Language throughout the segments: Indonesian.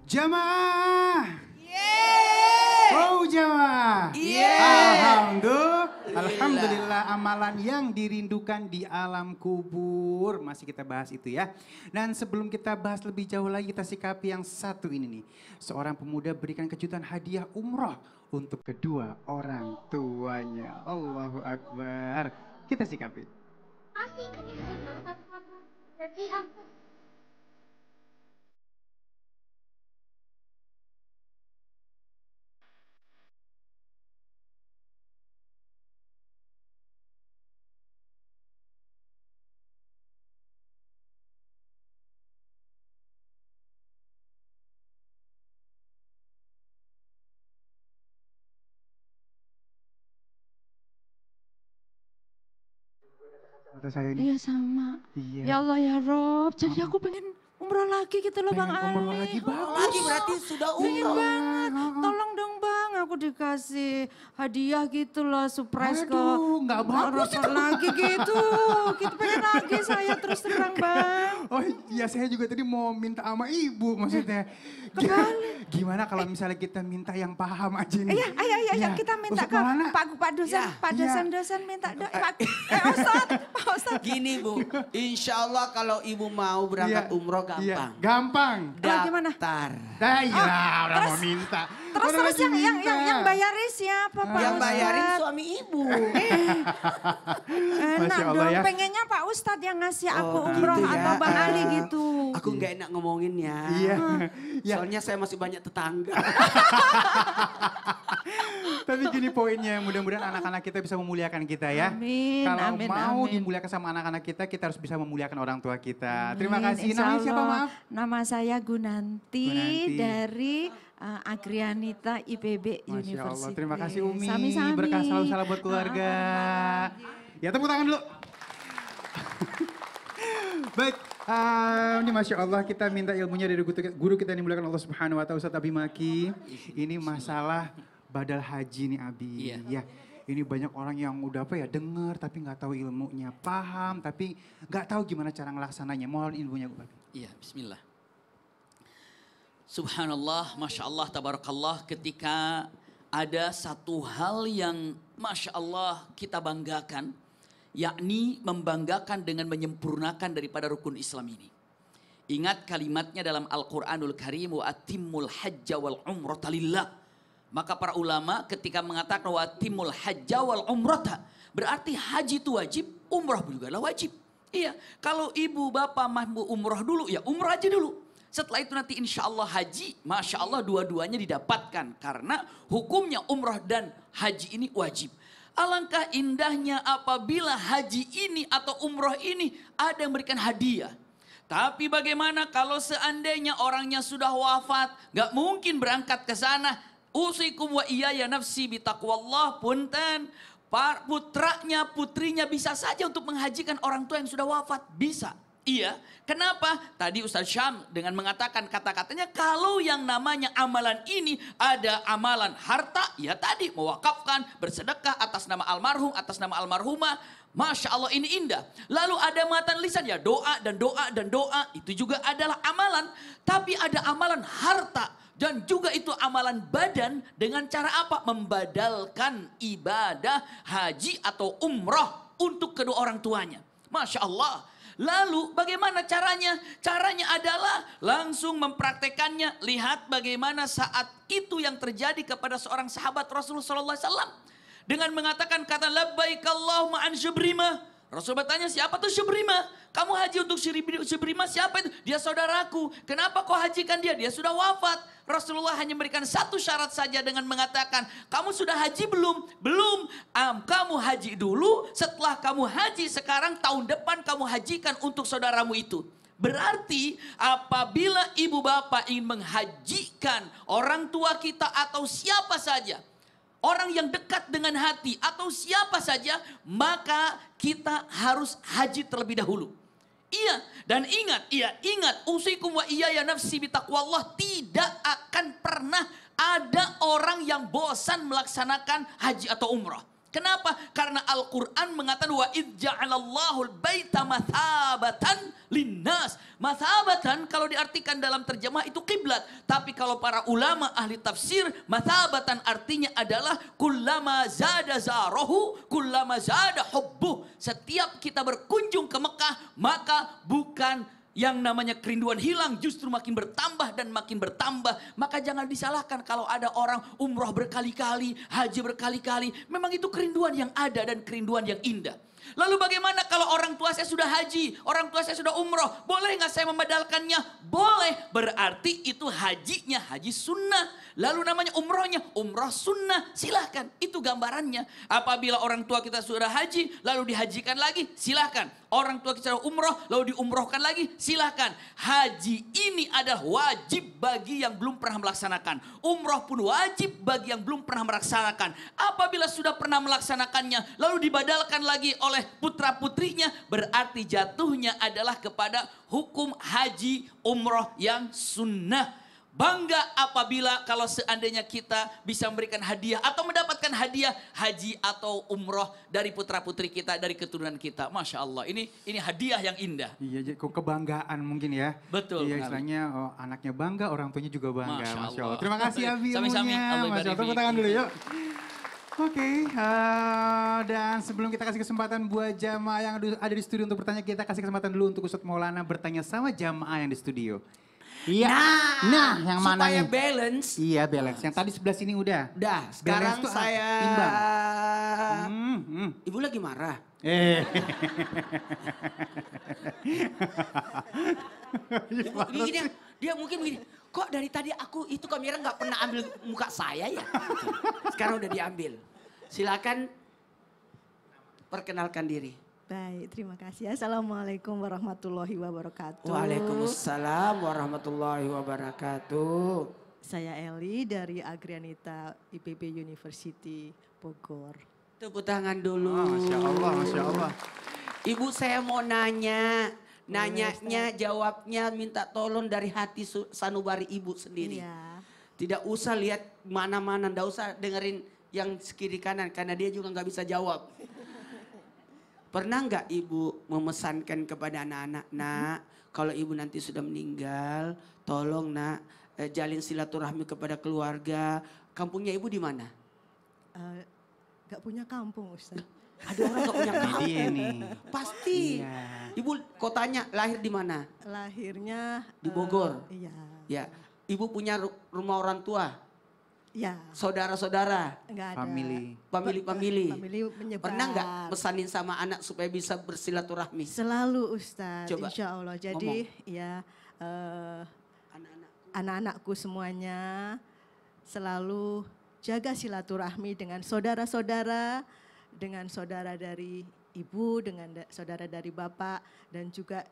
Jamaah. Yeay. Oh jamaah. Yeay. Alhamdulillah amalan yang dirindukan di alam kubur. Masih kita bahas itu ya. Dan sebelum kita bahas lebih jauh lagi, kita sikapi yang satu ini nih. Seorang pemuda berikan kejutan hadiah umroh untuk kedua orang tuanya. Allahu Akbar. Kita sikapi. Mata saya ini. Iya sama. Iya. Ya Allah ya Rob, jadi aku pengen umroh lagi gitu loh Bang Ali. Umroh lagi bagus. Lagi berarti sudah Pengen umroh. banget, tolong dong Bang, aku dikasih hadiah gitu loh, surprise ke Aduh, nggak bagus itu. lagi gitu. Kita pengen lagi saya terus terang Bang. Oh iya, saya juga tadi mau minta sama ibu maksudnya. Gimana kalau misalnya kita minta yang paham aja nih? Iya, ayo kita minta Ustadz ke Maulana. Pak Dosen, Ya. Pak Dosen minta Pak Ustadz. Gini Bu, insya Allah kalau ibu mau berangkat Iya, umroh iya. gampang. Gampang. Gimana? Daftar. Dah iya, orang mau minta. Terus Orang lagi yang minta. bayarin siapa Pak Yang bayarin Ustadz? suami ibu. Enak Masya Allah dong, ya. pengennya Pak Ustadz yang ngasih aku Oh, umroh gitu ya. atau Bang Ali gitu. Aku nggak enak ngomonginnya. Iya. Ya. Soalnya saya masih banyak tetangga. Tapi gini poinnya, mudah-mudahan anak-anak kita bisa memuliakan kita ya. Amin, Kalau amin, mau amin. dimuliakan sama anak-anak kita harus bisa memuliakan orang tua kita. Terima Amin, kasih. insya Namanya siapa Allah. maaf? Nama saya Gunanti, Gunanti. dari Agrianita IPB Masya University. Allah, terima kasih Umi. Sami-sami. Berkah selalu salam buat keluarga. Ya tepuk tangan dulu. Baik, ini Masya Allah kita minta ilmunya dari guru kita yang dimuliakan Allah Subhanahu Wa Taala, Ustadz Abi Maki. Ini masalah badal haji nih Abi. Iya. Ya, ini banyak orang yang udah dengar tapi nggak tahu ilmunya, paham tapi nggak tahu gimana cara ngelaksananya. Mohon ilmunya Bu. Iya, bismillah. Subhanallah, Masya Allah, Tabarakallah, ketika ada satu hal yang Masya Allah kita banggakan, yakni membanggakan dengan menyempurnakan daripada rukun Islam ini. Ingat kalimatnya dalam Al-Quranul Karim, wa atimmul hajja wal umrata lillah. Maka para ulama ketika mengatakan wa atimmul hajja wal umrata, berarti haji itu wajib, umrah juga lah wajib. Iya, kalau ibu bapak mau umrah dulu, ya umrah aja dulu. Setelah itu nanti insya Allah haji, Masya Allah dua-duanya didapatkan. Karena hukumnya umrah dan haji ini wajib. Alangkah indahnya apabila haji ini atau umrah ini ada yang memberikan hadiah. Tapi bagaimana kalau seandainya orangnya sudah wafat, gak mungkin berangkat ke sana. Usikum wa iyaya nafsi bitaqwallah, punten. Putranya, putrinya bisa saja untuk menghajikan orang tua yang sudah wafat. Bisa. Iya, kenapa? Tadi Ustaz Syam dengan mengatakan kata-katanya kalau yang namanya amalan ini ada amalan harta, ya tadi mewakafkan, bersedekah atas nama almarhum, atas nama almarhumah. Masya Allah ini indah. Lalu ada matan lisan, ya doa dan doa dan doa, itu juga adalah amalan. Tapi ada amalan harta dan juga itu amalan badan dengan cara apa? Membadalkan ibadah haji atau umrah untuk kedua orang tuanya. Masya Allah. Lalu bagaimana caranya? Caranya adalah langsung mempraktekannya. Lihat bagaimana saat itu yang terjadi kepada seorang sahabat Rasulullah SAW. Dengan mengatakan kata labbaik Allahumma an Syubrima. Rasul bertanya siapa tuh Syubrima? Kamu haji untuk Syubrima siapa itu? Dia saudaraku. Kenapa kau hajikan dia? Dia sudah wafat. Rasulullah hanya memberikan satu syarat saja dengan mengatakan, kamu sudah haji belum? Belum. Kamu haji dulu, setelah kamu haji sekarang tahun depan kamu hajikan untuk saudaramu itu. Berarti apabila ibu bapak ingin menghajikan orang tua kita atau siapa saja, orang yang dekat dengan hati atau siapa saja, maka kita harus haji terlebih dahulu. Iya, dan ingat, usikum wa iyaya nafsi bitaqwallah, tidak akan pernah ada orang yang bosan melaksanakan haji atau umrah. Kenapa? Karena Al-Quran mengatakan wa idh ja'alallahu al-baita mathabatan linnas. Mathabatan kalau diartikan dalam terjemah itu kiblat. Tapi kalau para ulama ahli tafsir, mathabatan artinya adalah kullama zada zarahu, kullama zada hubbuh. Setiap kita berkunjung ke Mekah, maka bukan yang namanya kerinduan hilang, justru makin bertambah dan makin bertambah. Maka jangan disalahkan kalau ada orang umroh berkali-kali, haji berkali-kali. Memang itu kerinduan yang ada dan kerinduan yang indah. Lalu bagaimana kalau orang tua saya sudah haji, orang tua saya sudah umroh, boleh nggak saya membadalkannya? Boleh, berarti itu hajinya haji sunnah. Lalu namanya umrohnya umroh sunnah, silahkan. Itu gambarannya. Apabila orang tua kita sudah haji, lalu dihajikan lagi, silahkan. Orang tua kita sudah umroh, lalu diumrohkan lagi, silahkan. Haji ini adalah wajib bagi yang belum pernah melaksanakan. Umroh pun wajib bagi yang belum pernah melaksanakan. Apabila sudah pernah melaksanakannya, lalu dibadalkan lagi oleh putra-putrinya, berarti jatuhnya adalah kepada hukum haji umroh yang sunnah. Bangga apabila kalau seandainya kita bisa memberikan hadiah atau mendapatkan hadiah haji atau umroh dari putra-putri kita, dari keturunan kita. Masya Allah, ini hadiah yang indah. Iya, kebanggaan mungkin ya. Betul. Iya, istilahnya anaknya bangga, orang tuanya juga bangga. Masya Masya Allah. Allah. Terima kasih Abi Sami-sami. ilmunya. Allah Masya Allah, ibarik tepuk tangan dulu yuk. Oke, dan sebelum kita kasih kesempatan buat jamaah yang ada di studio untuk bertanya, kita kasih kesempatan dulu untuk Ustadz Maulana bertanya sama jamaah yang di studio. Iya, nah yang mana supaya nih? balance. Iya balance, yang tadi sebelah sini udah. Udah, sekarang tuh saya imbang. Ibu lagi marah. Dia mungkin begini, kok dari tadi aku itu kamera nggak pernah ambil muka saya ya? Sekarang udah diambil. Silakan perkenalkan diri. Baik, terima kasih. Assalamualaikum warahmatullahi wabarakatuh. Waalaikumsalam warahmatullahi wabarakatuh. Saya Eli dari Agrianita IPB University Bogor. Tepuk tangan dulu. Masya Allah, Masya Allah. Ibu saya mau nanya. Nanyanya, jawabnya minta tolong dari hati sanubari ibu sendiri. Iya. Tidak usah lihat mana-mana, tidak usah dengerin yang kiri kanan karena dia juga nggak bisa jawab. Pernah nggak ibu memesankan kepada anak-anak, nak, kalau ibu nanti sudah meninggal, tolong nak jalin silaturahmi kepada keluarga. Kampungnya ibu di mana? Gak punya kampung, Ustaz. Ada orang gak punya kampung. Dia nih. Pasti. Iya. Ibu kotanya lahir di mana? Lahirnya Di Bogor. Iya. Ya. Ibu punya rumah orang tua? Ya. Saudara-saudara? Enggak ada. Family. Family. Family menyebar. Pernah nggak pesanin sama anak supaya bisa bersilaturahmi? Selalu Ustaz, Coba, insya Allah. Jadi ya anak-anakku semuanya selalu jaga silaturahmi dengan saudara-saudara, dengan saudara dari ibu, dengan saudara dari bapak, dan juga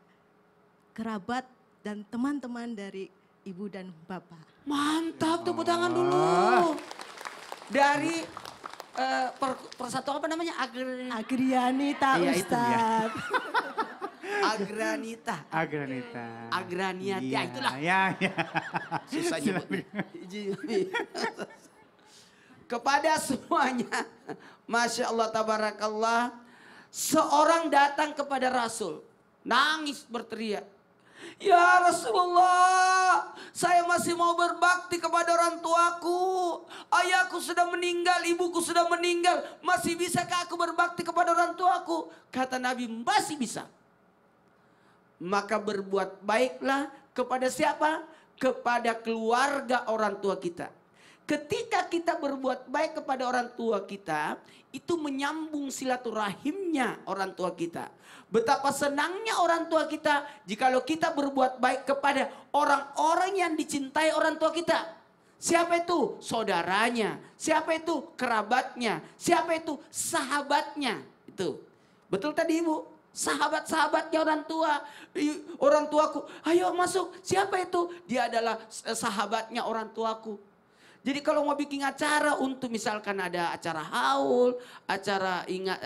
kerabat dan teman-teman dari ibu dan bapak. Mantap, tepuk tangan dulu. Dari persatuan apa namanya? Agrianita Iya, itu dia. Ustaz. Agranita. Agranita. Agraniat, ya itulah. Ya, ya. Susah nyebutnya. Kepada semuanya, Masya Allah tabarakallah, seorang datang kepada Rasul, nangis berteriak, ya Rasulullah, saya masih mau berbakti kepada orang tuaku. Ayahku sudah meninggal, ibuku sudah meninggal. Masih bisakah aku berbakti kepada orang tuaku? Kata Nabi, masih bisa. Maka berbuat baiklah kepada siapa? Kepada keluarga orang tua kita. Ketika kita berbuat baik kepada orang tua kita, itu menyambung silaturahimnya orang tua kita. Betapa senangnya orang tua kita jikalau kita berbuat baik kepada orang-orang yang dicintai orang tua kita. Siapa itu? Saudaranya. Siapa itu? Kerabatnya. Siapa itu? Sahabatnya. Itu. Betul tadi Ibu? Sahabat-sahabatnya orang tua. Orang tuaku, ayo masuk. Siapa itu? Dia adalah sahabatnya orang tuaku. Jadi kalau mau bikin acara untuk misalkan ada acara haul, acara ingat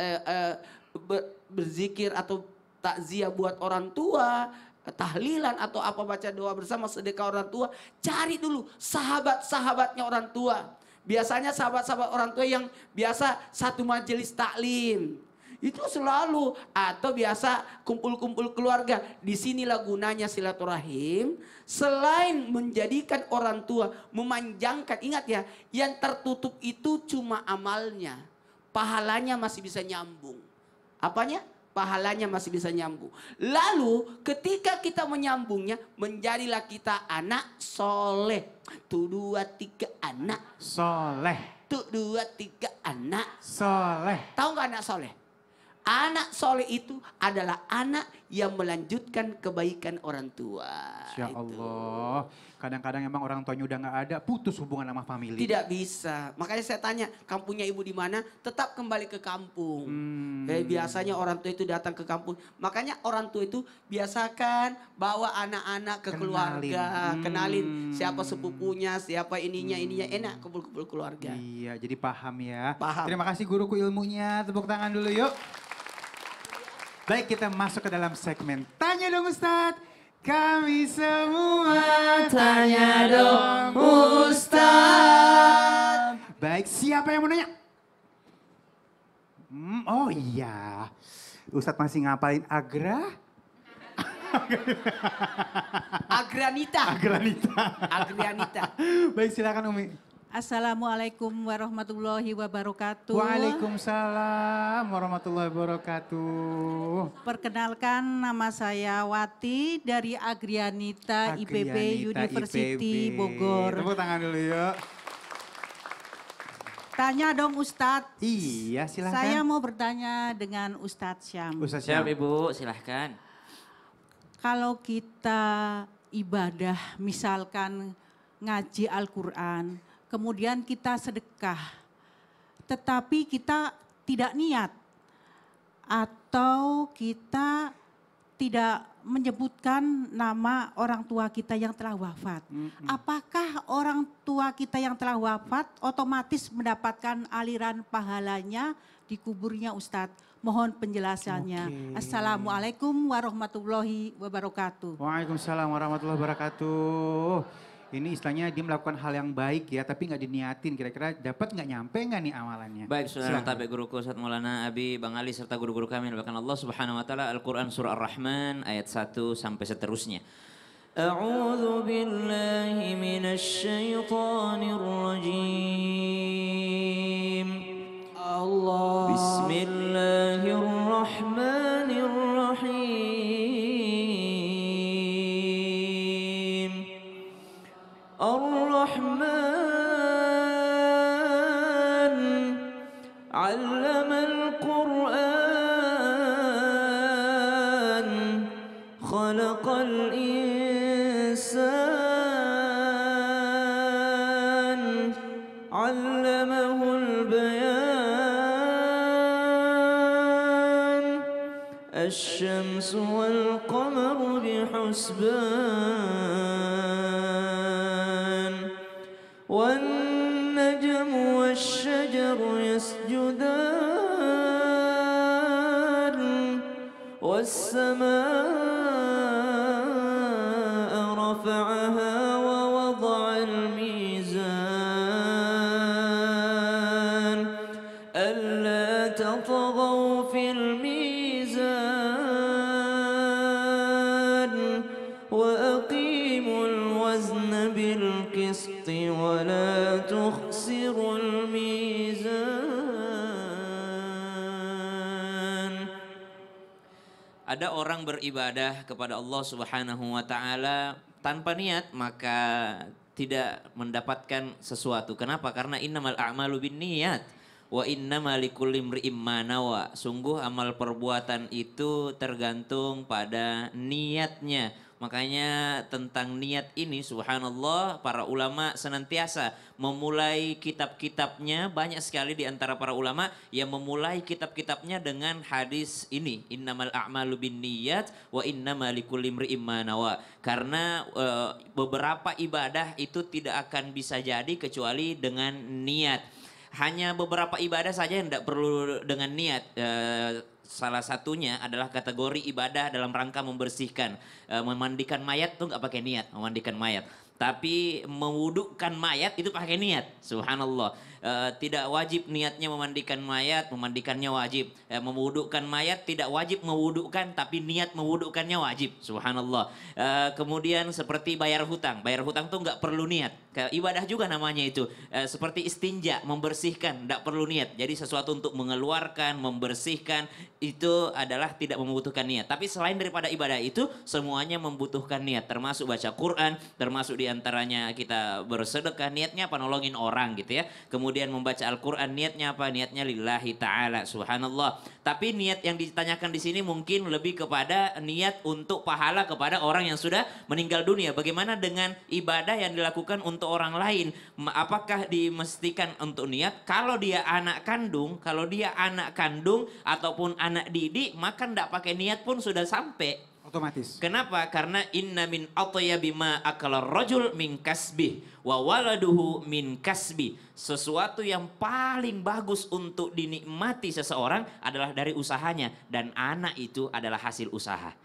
berzikir atau takziah buat orang tua, tahlilan atau apa baca doa bersama sedekah orang tua, cari dulu sahabat-sahabatnya orang tua. Biasanya sahabat-sahabat orang tua yang biasa satu majelis taklim. Itu selalu atau biasa kumpul-kumpul keluarga. Disinilah gunanya silaturahim. Selain menjadikan orang tua memanjangkan, ingat ya, yang tertutup itu cuma amalnya. Pahalanya masih bisa nyambung. Apanya? Pahalanya masih bisa nyambung. Lalu ketika kita menyambungnya, menjadilah kita anak soleh. Tuh 2, 3 anak. Soleh. Tuh 2, 3 anak. Soleh. Tahu nggak anak soleh? Anak soleh itu adalah anak yang melanjutkan kebaikan orang tua. Insya Allah. Kadang-kadang emang orang tuanya udah nggak ada, putus hubungan sama family. Tidak bisa. Makanya saya tanya, kampungnya ibu di mana? Tetap kembali ke kampung. Biasanya orang tua itu datang ke kampung. Makanya orang tua itu biasakan bawa anak-anak ke keluarga. Kenalin siapa sepupunya, siapa ininya. Enak kumpul-kumpul keluarga. Iya, jadi paham ya. Paham. Terima kasih guruku ilmunya. Tepuk tangan dulu yuk. Baik, kita masuk ke dalam segmen Tanya Dong Ustadz. Kami semua tanya dong Ustadz. Baik, siapa yang mau nanya? Oh iya, Ustadz masih ngapalin Agra? Agranita. Agranita. Baik, silakan Umi. Assalamualaikum warahmatullahi wabarakatuh. Waalaikumsalam warahmatullahi wabarakatuh. Perkenalkan, nama saya Wati dari Agrianita IPB University Bogor. Tepuk tangan dulu yuk. Tanya dong Ustadz. Iya, silakan. Saya mau bertanya dengan Ustadz Syam. Ustadz Siap Ibu, silahkan. Kalau kita ibadah, misalkan ngaji Al-Quran, kemudian kita sedekah, tetapi kita tidak niat atau kita tidak menyebutkan nama orang tua kita yang telah wafat. Apakah orang tua kita yang telah wafat otomatis mendapatkan aliran pahalanya di kuburnya Ustadz? Mohon penjelasannya. Assalamualaikum warahmatullahi wabarakatuh. Waalaikumsalam warahmatullahi wabarakatuh. Ini istilahnya dia melakukan hal yang baik ya, tapi nggak diniatin. Kira-kira dapat nggak, nyampe nggak nih amalannya? Baik, saudara tabe guruku Ustaz Maulana Abi, Bang Ali serta guru-guru kami yang Allah Subhanahu wa taala, Al-Qur'an surah Ar-Rahman ayat 1 sampai seterusnya. A'udzu billahi minasy syaithanir rajim. Allah. Bismillahirrahmanirrahim. Ar-Rahman 'allamal Qur'an, khalaqal insan, 'allamahul bayan, asy-syamsu wal qamaru bihusban, wan najmu wasy-syajaru yasjudan, was-samaa'a rafa'aha wa wada'al mizan, alla tatghaw fil mizan, wa aqimul wazna bil qisti wa la tukhsirul mizan. Ada orang beribadah kepada Allah Subhanahu wa taala tanpa niat, maka tidak mendapatkan sesuatu. Kenapa? Karena innamal a'malu binniyat wa innamal likulli imri'im ma nawa. Sungguh amal perbuatan itu tergantung pada niatnya. Makanya tentang niat ini subhanallah para ulama senantiasa memulai kitab-kitabnya, banyak sekali di antara para ulama yang memulai kitab-kitabnya dengan hadis ini, innamal a'malu binniyat wa innamal likulli imri'im ma nawa. Karena beberapa ibadah itu tidak akan bisa jadi kecuali dengan niat. Hanya beberapa ibadah saja yang tidak perlu dengan niat. Salah satunya adalah kategori ibadah dalam rangka membersihkan. Memandikan mayat tuh nggak pakai niat, memandikan mayat. Tapi mewudukkan mayat itu pakai niat. Subhanallah. Tidak wajib niatnya memandikan mayat, memandikannya wajib. Mewudukkan mayat tidak wajib mewudukkan, tapi niat mewudukkannya wajib. Subhanallah. Kemudian seperti bayar hutang. Bayar hutang tuh nggak perlu niat. Ibadah juga namanya itu. Seperti istinja, membersihkan, nggak perlu niat. Jadi sesuatu untuk mengeluarkan, membersihkan, itu adalah tidak membutuhkan niat. Tapi selain daripada ibadah itu, semuanya membutuhkan niat. Termasuk baca Quran, termasuk diantaranya kita bersedekah, niatnya apa? Nolongin orang gitu ya. Kemudian membaca Al-Quran, niatnya apa? Niatnya lillahi ta'ala, subhanallah. Tapi niat yang ditanyakan di sini mungkin lebih kepada niat untuk pahala kepada orang yang sudah meninggal dunia. Bagaimana dengan ibadah yang dilakukan untuk orang lain? Apakah dimestikan untuk niat? Kalau dia anak kandung ataupun anak didik, maka tidak pakai niat pun sudah sampai. Otomatis. Kenapa? Karena inna min atyabi ma akala rajul min kasbih wa waladuhu min kasbi. Sesuatu yang paling bagus untuk dinikmati seseorang adalah dari usahanya, dan anak itu adalah hasil usaha.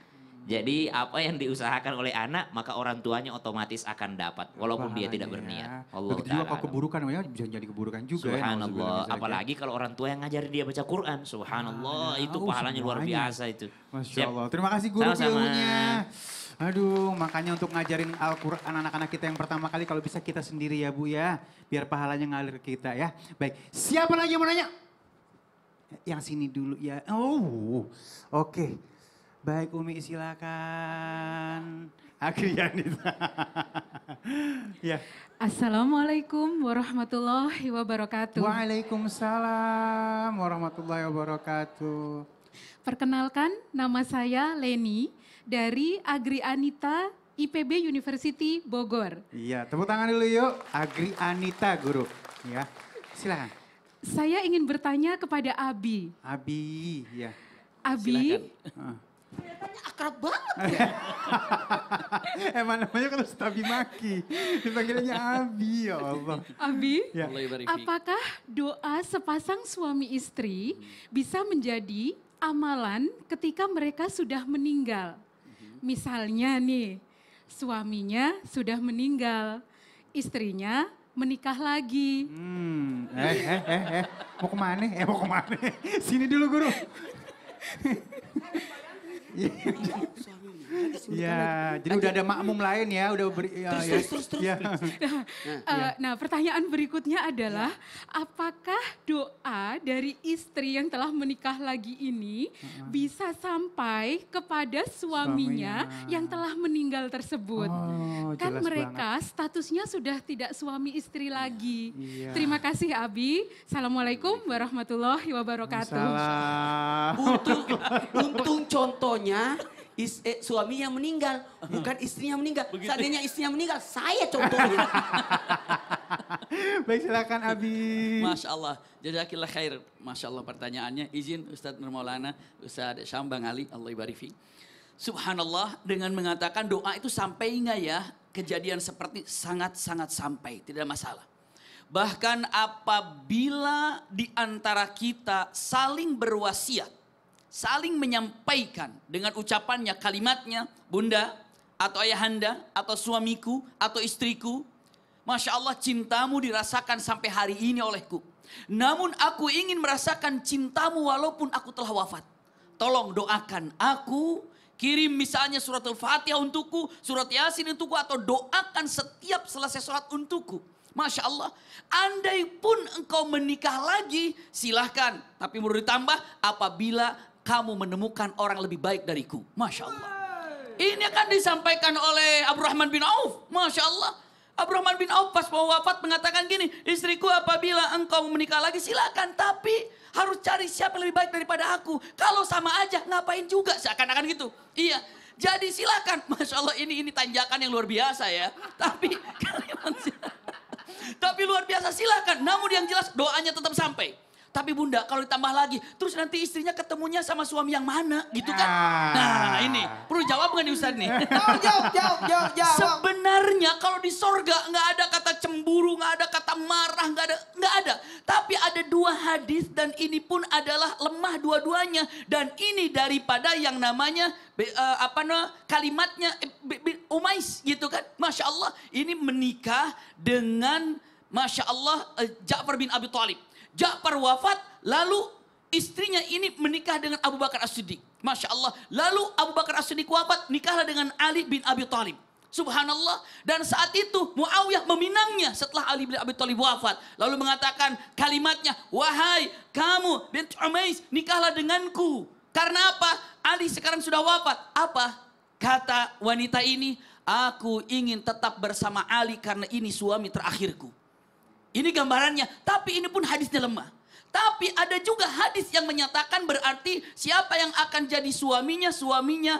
Jadi apa yang diusahakan oleh anak, maka orang tuanya otomatis akan dapat walaupun dia tidak berniat. Allah Begitu juga kalau keburukan, ya bisa jadi keburukan juga. Subhanallah. Apalagi kalau orang tua yang ngajarin dia baca Quran. Subhanallah, itu pahalanya luar biasa itu. Masya Allah. Terima kasih guru ilmunya. Aduh, makanya untuk ngajarin Al-Quran anak-anak kita yang pertama kali kalau bisa kita sendiri ya Bu ya. Biar pahalanya ngalir ke kita ya. Baik, siapa lagi yang mau nanya? Yang sini dulu ya. Oh, oke. Baik Umi silakan. Agrianita. Ya. Assalamualaikum warahmatullahi wabarakatuh. Waalaikumsalam warahmatullahi wabarakatuh. Perkenalkan, nama saya Leni dari Agrianita IPB University Bogor. Iya, tepuk tangan dulu yuk. Agrianita guru. Ya, silakan. Saya ingin bertanya kepada Abi. Abi, ya. Abi, Kelihatannya akrab banget ya. Emang namanya kan Ustabi Maki. Dipanggilnya Abi, ya Allah. Abi, Ya. apakah doa sepasang suami istri bisa menjadi amalan ketika mereka sudah meninggal? Misalnya nih, suaminya sudah meninggal, istrinya menikah lagi. Mau kemana? Mau kemana? Sini dulu guru. Ya, jadi udah ada makmum lain ya, udah beri. Terus. Nah, pertanyaan berikutnya adalah, apakah doa dari istri yang telah menikah lagi ini bisa sampai kepada suaminya yang telah meninggal tersebut? Kan jelas mereka statusnya sudah tidak suami istri lagi. Iya. Terima kasih Abi. Assalamualaikum warahmatullahi wabarakatuh. Salah. Untung contohnya suaminya meninggal, bukan istrinya meninggal. Seandainya istrinya meninggal, saya contohnya. Baik, silakan Abi. Masya Allah, jazakillah khair. Masya Allah pertanyaannya. Izin Ustadz Nur Maulana, Ustadz Syambang Ali, Allah ibarik fi. Subhanallah, dengan mengatakan doa itu sampai nggak ya? Kejadian seperti sangat-sangat sampai, tidak masalah. Bahkan apabila di antara kita saling berwasiat, saling menyampaikan dengan ucapannya, kalimatnya, bunda atau ayahanda atau suamiku atau istriku, Masya Allah cintamu dirasakan sampai hari ini olehku. Namun aku ingin merasakan cintamu walaupun aku telah wafat. Tolong doakan aku, kirim misalnya surat Al-Fatihah untukku, surat Yasin untukku, atau doakan setiap selesai sholat untukku. Masya Allah, andai pun engkau menikah lagi, silahkan. Tapi perlu ditambah apabila kamu menemukan orang lebih baik dariku. Masya Allah. Ini akan disampaikan oleh Abdurrahman bin Auf. Masya Allah. Abdurrahman bin Auf pas mau wafat mengatakan gini, istriku apabila engkau menikah lagi silakan. Tapi harus cari siapa yang lebih baik daripada aku. Kalau sama aja ngapain juga, seakan-akan gitu. Iya. Jadi silakan. Masya Allah, ini tanjakan yang luar biasa ya. Tapi luar biasa, silakan. Namun yang jelas doanya tetap sampai. Tapi bunda kalau ditambah lagi, terus nanti istrinya ketemunya sama suami yang mana gitu kan? Ah. Nah ini, perlu jawab nggak nih Ustadz nih? Jawab. Sebenarnya kalau di sorga nggak ada kata cemburu, nggak ada kata marah, nggak ada. Tapi ada dua hadis dan ini pun adalah lemah dua-duanya. Dan ini daripada yang namanya kalimatnya Umais gitu kan. Masya Allah ini menikah dengan Masya Allah Ja'far bin Abi Thalib. Ja'far wafat lalu istrinya ini menikah dengan Abu Bakar As-Siddiq. Masya Allah. Lalu Abu Bakar As-Siddiq wafat nikahlah dengan Ali bin Abi Thalib. Subhanallah. Dan saat itu Muawiyah meminangnya setelah Ali bin Abi Thalib wafat. Lalu mengatakan kalimatnya, wahai kamu bint Umais nikahlah denganku. Karena apa? Ali sekarang sudah wafat. Apa? Kata wanita ini, aku ingin tetap bersama Ali karena ini suami terakhirku. Ini gambarannya, tapi ini pun hadisnya lemah. Tapi ada juga hadis yang menyatakan berarti siapa yang akan jadi suaminya,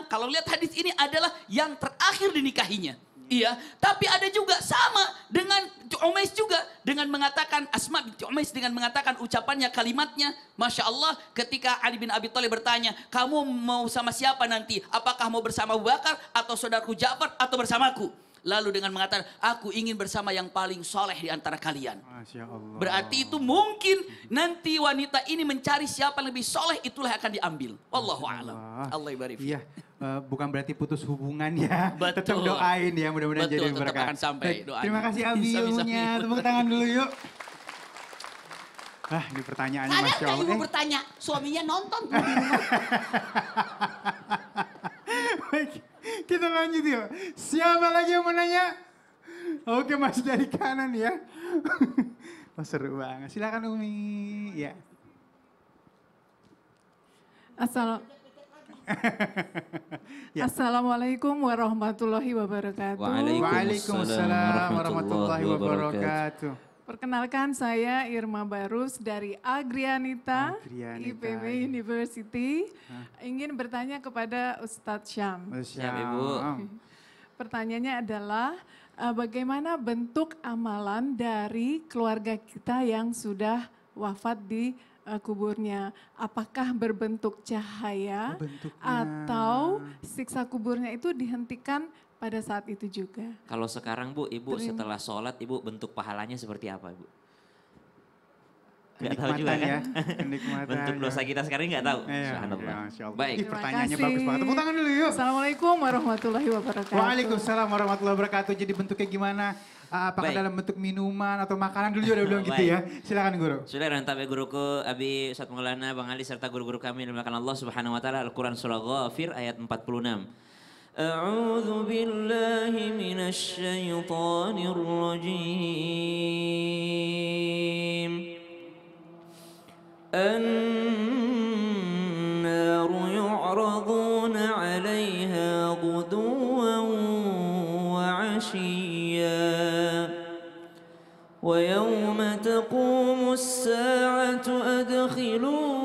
kalau lihat hadis ini adalah yang terakhir dinikahinya. Iya, tapi ada juga sama dengan Umais juga dengan mengatakan Asma binti Umais dengan mengatakan ucapannya kalimatnya, Masya Allah ketika Ali bin Abi Thalib bertanya, kamu mau sama siapa nanti? Apakah mau bersama Abu Bakar atau saudaraku Ja'far atau bersamaku? Lalu dengan mengatakan, aku ingin bersama yang paling soleh di antara kalian. Masya Allah. Berarti itu mungkin nanti wanita ini mencari siapa yang lebih soleh, itulah yang akan diambil. Wallahu a'lam. Allah ibarik. Iya, bukan berarti putus hubungan ya. Betul. Tetap doain ya, mudah-mudahan jadi Betul, tetap berkah. akan sampai Baik, doanya. terima kasih Abi ilmunya. Tepuk tangan dulu yuk. Ini pertanyaannya Ada Masya nggak Allah. ibu bertanya, suaminya nonton tuh di rumah. Baik, kita lanjut yuk. Siapa lagi yang mau nanya? Oke, masih dari kanan ya. Seru banget. Silakan Umi. Ya. Ya. Assalamualaikum warahmatullahi wabarakatuh. Waalaikumsalam warahmatullahi wabarakatuh. Perkenalkan saya Irma Barus dari Agrianita, IPB University. Ingin bertanya kepada Ustadz Syam. Siap Ibu. Pertanyaannya adalah bagaimana bentuk amalan dari keluarga kita yang sudah wafat di kuburnya? Apakah berbentuk cahaya atau siksa kuburnya itu dihentikan pada saat itu juga? Kalau sekarang Bu, Ibu setelah sholat Ibu bentuk pahalanya seperti apa Ibu? Gak tahu juga kan? Ya. Kenikmatan. Bentuk dosa kita sekarang nggak tahu. Subhanallah. Baik. Terima Pertanyaannya kasih. bagus banget. Tepuk tangan dulu yuk. Assalamualaikum warahmatullahi wabarakatuh. Waalaikumsalam warahmatullahi wabarakatuh. Jadi bentuknya gimana? Apakah dalam bentuk minuman atau makanan dulu udah bilang gitu ya. Silakan Guru. Sudah dan tabi guruku Abi Ustadz Maulana Bang Ali serta guru-guru kami dimuliakan Allah Subhanahu wa taala. Al-Qur'an surah Ghafir ayat 46. A'udzu billahi minasy syaithanir rajim. النار يعرضون عليها غدوا وعشيا ويوم تقوم الساعة أدخلوا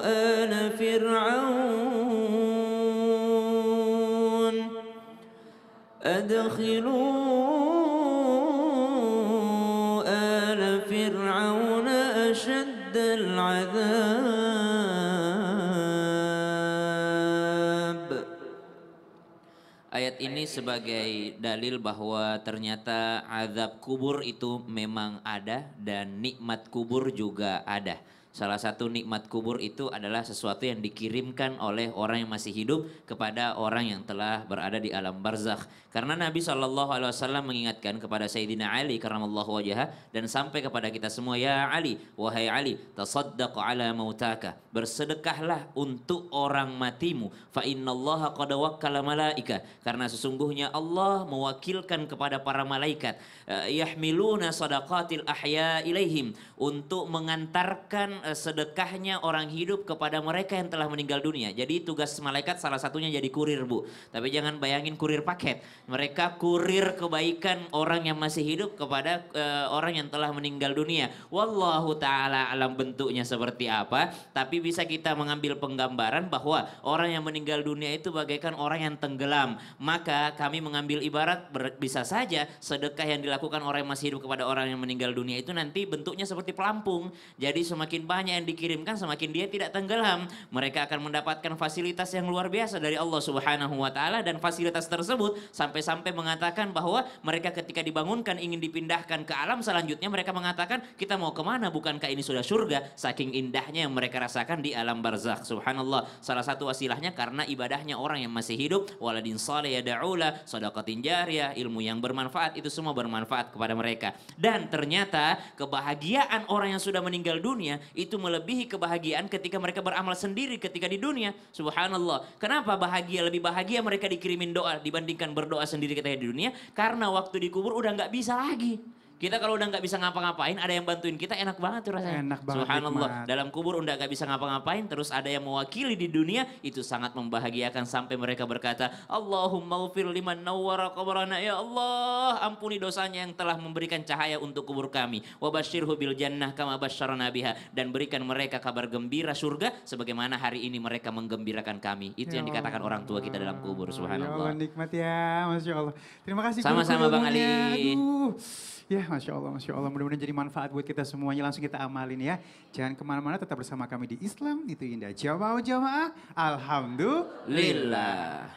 آل فرعون فرعون أشد العذاب. Ayat ini sebagai dalil bahwa ternyata azab kubur itu memang ada dan nikmat kubur juga ada. Salah satu nikmat kubur itu adalah sesuatu yang dikirimkan oleh orang yang masih hidup kepada orang yang telah berada di alam barzakh. Karena Nabi SAW mengingatkan kepada Sayyidina Ali karramallahu wajhah dan sampai kepada kita semua, ya Ali, wahai Ali, tasaddaq ala mautaka, bersedekahlah untuk orang matimu, fa innallaha qad wakkala malaika, karena sesungguhnya Allah mewakilkan kepada para malaikat, yahmiluna sadaqatil ahya ilaihim, untuk mengantarkan sedekahnya orang hidup kepada mereka yang telah meninggal dunia. Jadi tugas malaikat salah satunya jadi kurir, Bu. Tapi jangan bayangin kurir paket. Mereka kurir kebaikan orang yang masih hidup kepada orang yang telah meninggal dunia. Wallahu ta'ala alam bentuknya seperti apa. Tapi bisa kita mengambil penggambaran bahwa orang yang meninggal dunia itu bagaikan orang yang tenggelam. Maka kami mengambil ibarat bisa saja sedekah yang dilakukan orang yang masih hidup kepada orang yang meninggal dunia itu nanti bentuknya seperti pelampung. Jadi semakin banyak yang dikirimkan semakin dia tidak tenggelam. Mereka akan mendapatkan fasilitas yang luar biasa dari Allah Subhanahu wa taala, dan fasilitas tersebut sampai-sampai mengatakan bahwa mereka ketika dibangunkan ingin dipindahkan ke alam selanjutnya, mereka mengatakan kita mau kemana, bukankah ini sudah surga, saking indahnya yang mereka rasakan di alam barzakh. Subhanallah, salah satu wasilahnya karena ibadahnya orang yang masih hidup, waladin saleh yad'ula, sedekatin jariyah, ilmu yang bermanfaat, itu semua bermanfaat kepada mereka. Dan ternyata kebahagiaan orang yang sudah meninggal dunia itu melebihi kebahagiaan ketika mereka beramal sendiri ketika di dunia. Subhanallah. Kenapa lebih bahagia mereka dikirimin doa dibandingkan berdoa sendiri ketika di dunia? Karena waktu dikubur udah nggak bisa lagi. Kita kalau udah nggak bisa ngapa-ngapain, ada yang bantuin kita, enak banget tuh rasanya. Enak banget. Subhanallah. Nikmat. Dalam kubur udah nggak bisa ngapa-ngapain, terus ada yang mewakili di dunia, itu sangat membahagiakan sampai mereka berkata, Allahumma ufir liman nawwara qabrana, ya Allah, ampuni dosanya yang telah memberikan cahaya untuk kubur kami. Wa basyirhu bil jannah kama basyarna biha, dan berikan mereka kabar gembira surga sebagaimana hari ini mereka menggembirakan kami. Itu yang dikatakan orang tua kita dalam kubur. Subhanallah. Ya Allah, nikmat ya, Masya Allah. Terima kasih. Sama-sama Bang Ali. Aduh. Ya Masya Allah, mudah-mudahan jadi manfaat buat kita semuanya. Langsung kita amalin ya. Jangan kemana-mana, tetap bersama kami di Islam Itu Indah. Jamaah, Alhamdulillah.